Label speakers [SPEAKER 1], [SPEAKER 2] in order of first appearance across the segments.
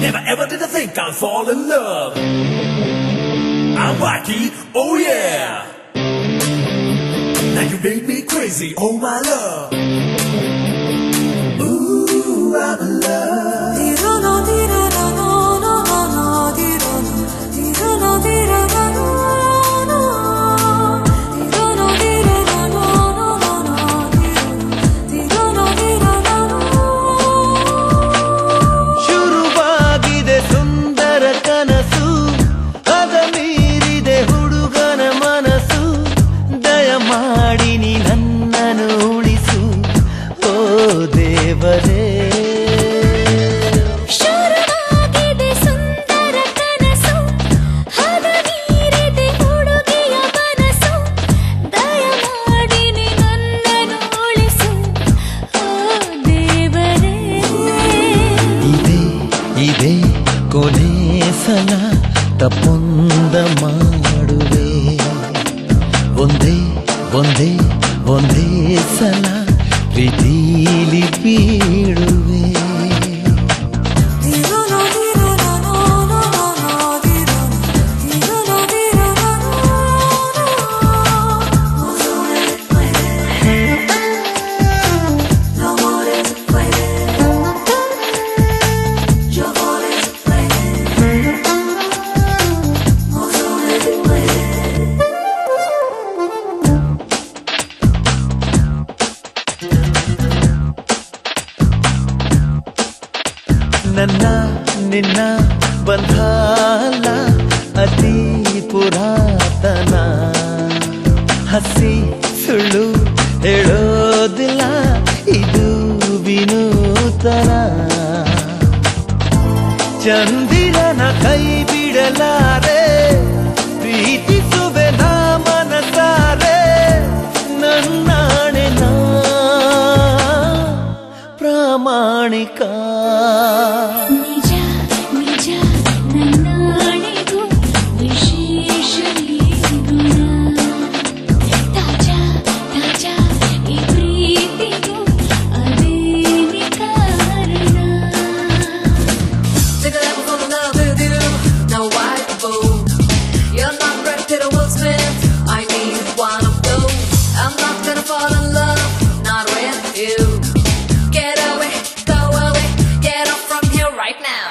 [SPEAKER 1] Never ever did I think I'd fall in love. I'm wacky, oh yeah. Now you made me crazy, oh my love. Ooh, I'm in love.
[SPEAKER 2] ಶುರುವಾಗಿದೆ ಸುಂದರ ಕನಸು, ಅದ ಮೀರಿದೆ ಹುಡುಗನ ಮನಸ್ಸು. ದಯಮಾಡಿ ನೀ ನನ್ನನ್ನು ಉಳಿಸು, ಓ ದೇವರೇ.
[SPEAKER 3] ಶುರುವಾಗಿದೆ ಸುಂದರ ಕನಸು, ಅದ ಮೀರಿದೆ ಹುಡುಗಿಯ ಮನಸ್ಸು. ದಯಮಾಡಿ ನೀ ನನ್ನನ್ನು ಉಳಿಸು, ಓ ದೇವರೇ.
[SPEAKER 2] ಇದೇ ಕೊನೆ ಸಲ ತಪ್ಪೊಂದ ಮಾಡುವೆ, ಒಂದೇ ಒಂದೇ ಒಂದೇ ಸಲ ಪ್ರೀತಿಲಿ ಬೀಳುವೆ. ನನ್ನ ನಿನ್ನ ಬಂಧಾಲ ಅತಿ ಪುರಾತನ, ಹಸಿ ಸುಳ್ಳು ಹೇಳೋದಿಲ್ಲ, ಇದು ವಿನೂತನ. ಚಂದಿರನ ಕೈ ಬಿಡಲಾರೆ, ಪ್ರೀತಿಸುವೆ ನಾ ಮನಸಾರೆ. ನನ್ನಾಣೆ ನಾ ಪ್ರಾಮಾಣಿಕ.
[SPEAKER 3] ನಿಜ ನಿಜ ನನ್ನಾಣೆಗೂ ವಿಶೇಷ ಗುಣ. ತಾಜಾ ತಾಜಾ ಈ ಪ್ರೀತಿಗೂ ಅದೇನೆ ಕಾರಣ.
[SPEAKER 4] Think I ever fall in love with you? No, I won't. You're not Brad Pitt or Will Smith. I need one of those. I'm not gonna fall in love, not with you. Get away, go away, get off from here right now.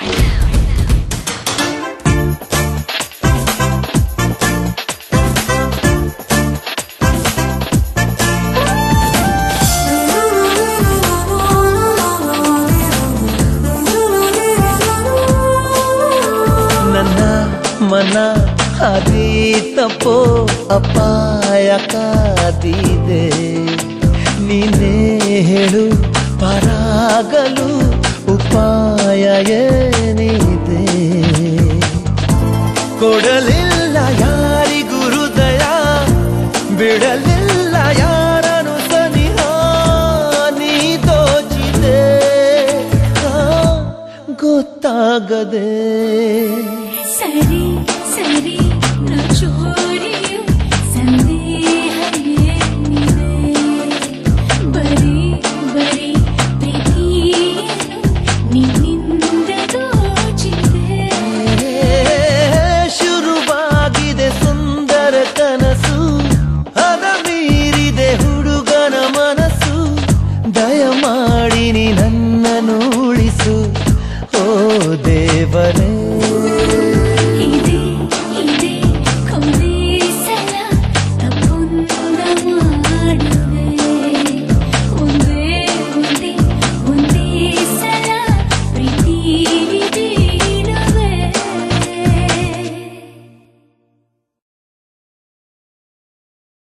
[SPEAKER 2] ನನ್ನ ಮನ ಅದೇ ತಪ್ಪೋ ಅಪಾಯ ಕಾದಿದೆ. ನೀನೇ ಹೇಳು, ಪಾರಾಗಲು ಉಪಾಯ ಏನಿದೆ? ಕೊಡಲಿಲ್ಲ ಯಾರಿಗೂ ಹೃದಯ, ಬಿಡಲಿಲ್ಲ ಯಾರನು ಸನಿಹ. ನೀ ದೋಚಿದೆ ಗೊತ್ತಾಗದೆ.
[SPEAKER 3] ಸರಿ ಸರಿ ನಾ ಚೋರಿ